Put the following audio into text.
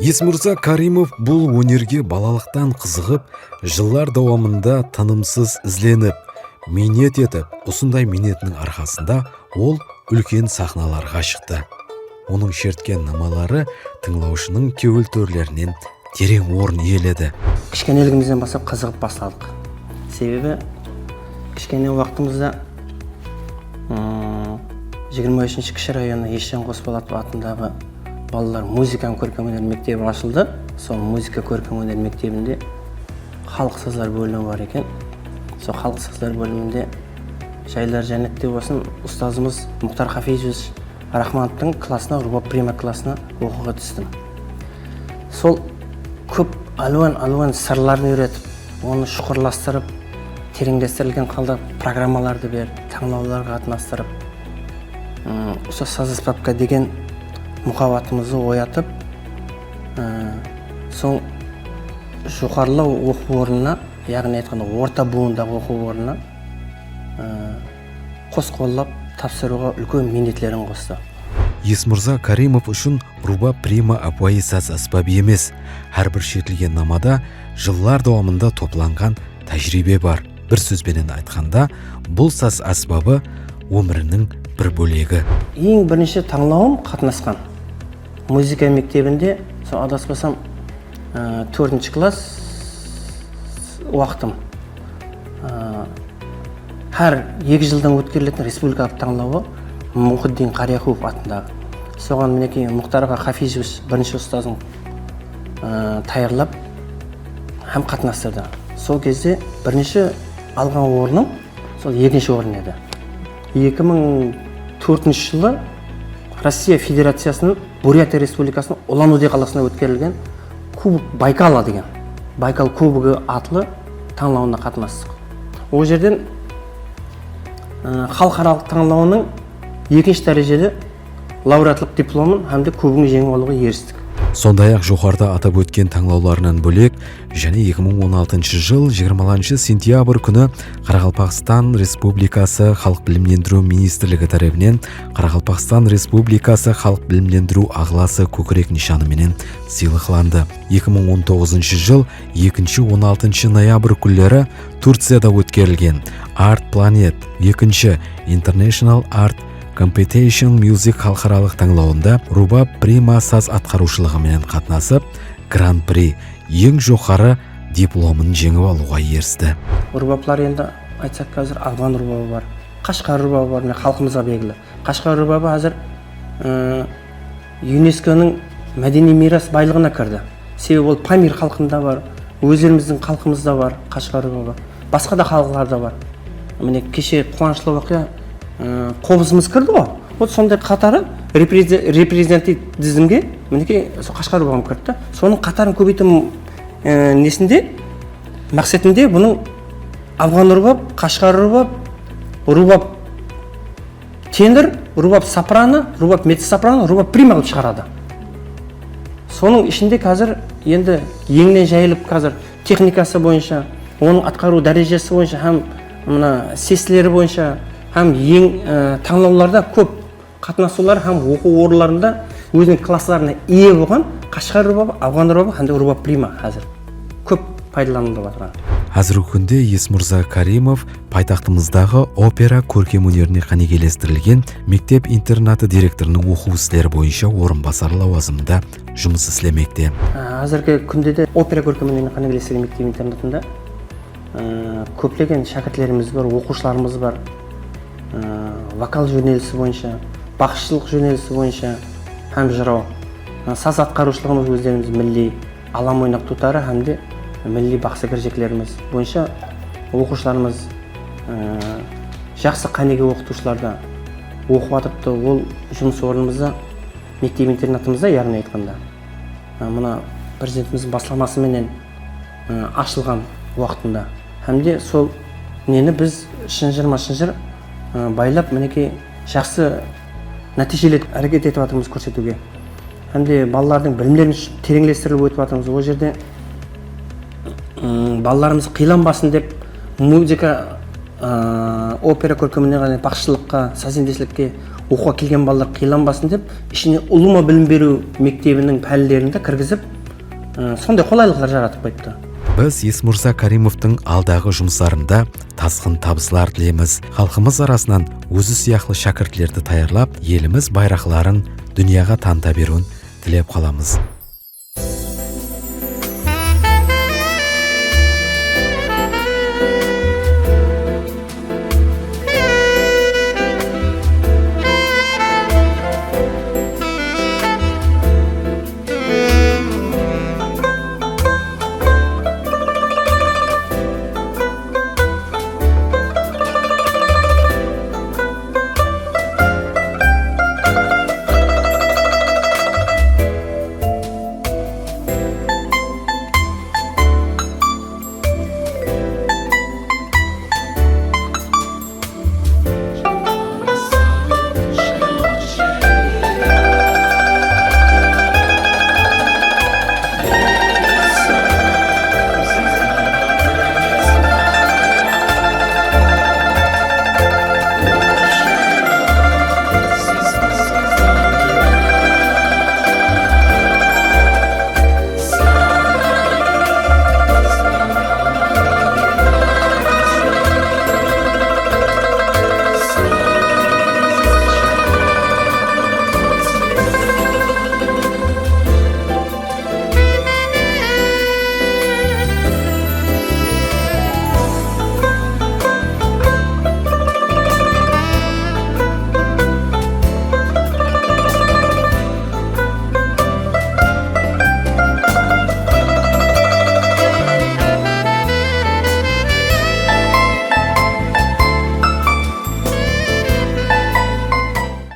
Есмырза Каримов бұл өнерге балалықтан қызығып, жылдар давамында тынымсыз ізленіп, минет етіп, осындай минетінің арқасында ол үлкен сахналарға шықты. Оның шерткен намалары тыңлаушының көңіл төрлерінен терең орын иеледі. Кішкенелігімізден бастап қызығып бастадық. Себебі кішкене уақытымызда 23-ші кіші районы Ешен Қосболатов атындағы балалар музыканы көркем өнер мектебі ашылды. Сол музыка көркем өнер мектебінде халық саздар бөлімі бар екен. Сол халық саздар бөлімінде жайлар жәннетте болсын, ұстазымыз Мұхтар Хафизович Рахмановтың классына, Рубаб Прима классына оқуға түстім. Сол көп алуан сырларын үйретіп, оны шұқырластырып, тереңдестірілген қалды программаларды беріп, таңдауларға қатынастырып, осы сазаспапқа деген мұқабатымызды оятып, соң жоғарылау оқу орнына, яғни айтқанда орта буындағы оқу орнына қос қолдап тапсыруға үлкен міндеттерін қосты. Есмырза Каримов үшін Рубаб Прима апуайы саз аспабы емес, әрбір шертілген намада жылдар давамында топланған тәжірибе бар. Бір сөзбенен айтқанда, бұл саз аспабы өмірінің бір бөлегі. Ең бірінші таңлауым қатынасқан. Музыка мектебінде, сол адаспасам 4-ші класс уақытым. Әр 2 жылдан өткерілетін республикалық таңлауы Мұхиддин Қарияқұлов атындағы. Соған мінекей Мұхтарға Хафизович бірінші ұстазым таярлап, һәм қатынастырды. Сол кезде бірінші алған орным сол 2-ші орын еді. 2004 жылы Россия Федерациясының Бурятия Республикасының Улан-Удэ қаласына өткерілген Кубок Байкала деген Байкал кубогы атлы таңлауына қатынастық. Ол жерден халықаралық таңлауының 2-ші дәрежелі лауреатлық дипломын һәм де кубогын жеңіп алуға ерістік. Сондай-ақ жоғарыда атап өткен таңлауларынан бөлек, және 2016 жыл 20 сентябрь күні Қарақалпақстан Республикасы Халық білімдендіру министрлігі тарапынан Қарақалпақстан Республикасы Халық білімдендіру ағласы көкірек нишанымен сыйлықланды. 2019 жыл 2-16 ноябрь күндері Турцияда өткерілген Art Planet 2 International Art Competition Music халықаралық таңлауында Рубаб Прима саз атқарушылығымен қатынасып, Гран-при ең жоғары дипломын жеңіп алуға ерісті. Рубаблар енді айтсақ қазір Афған рубабы бар, Қашқар рубабы бар, халқымызға белгілі. Қашқар рубабы қазір ЮНЕСКО-ның мәдени мирас байлығына кірді. Себебі ол Памир халқында бар, өздеріміздің халқымызда бар Қашқар рубабы. Басқа да халықтарда бар. Міне кеше қуанышлы оқиға қобызымыз кірді ғой. Вот сондай қатары репрезентативизмге мінекей Қашқар рубабым кірді. Соның қатарын көбейту несінде, мақсатында бұның Афған рубаб, Қашқар рубаб, Рубаб тенор, Рубаб сопрано, Рубаб меццо-сопрано, Рубаб прима қылып шығарады. Соның ішінде қазір енді еңнен жайылып қазір техникасы бойынша, оның атқару дәрежесі бойынша, һәм мына сессиялары бойынша, һәм ең таңлауларда көп қатынасулар һәм оқу орындарында өзінің классларына ие болған Қашқар рубабы, Афған рубабы һәм де Рубаб Прима қазір көп пайдаланылып жатыр. Қазіргі күнде Есмырза Каримов пайтақтымыздағы опера көркем өнеріне қанегелестірілген мектеп-интернаты директорының оқу істері бойынша орынбасар лауазымында жұмыс істемекте. Қазіргі күнде де опера көркем өнеріне қанегелестірілген мектеп-интернатында көптеген шәкіртлеріміз бар, оқушыларымыз бар. Вокал жөнелісі бойынша, бақшылық жөнелісі бойынша, һәм жырау, саз атқарушылығымыз өздеріміз милли алам ойнақ тұтары һәм де милли бақсыгіржекілеріміз бойынша оқушыларымыз жақсы қанеге оқытушыларда оқып атыпты. Ол жұмыс орнымызда, мектеп-интернатымызда, яғни айтқанда мына президентіміздің басылмасыменен ашылған уақытында һәм де сол нені біз шынжыр байлап мінекей жақсы нәтижелі әрекет етіп жатырмыз көрсетуге. Һәм де балалардың білімдерін тереңдестіріп өтіп жатырмыз. Ол жерде балаларымыз қиланбасын деп музыка, опера көркеміне, бақшылыққа, сазендешілікке оқуға келген балалар қиланбасын деп, ішіне ұлыма білім беру мектебінің пәлілерінде кіргізіп сондай қолайлылықтар жаратып қойыпты. Біз Есмұрза Каримовтың алдағы жұмыстарында тасқын табыстар тілейміз. Халқымыз арасынан өзі сияқты шәкіртлерді даярлап, еліміз байрақтарын дүнияға таныта беруін тілеп қаламыз.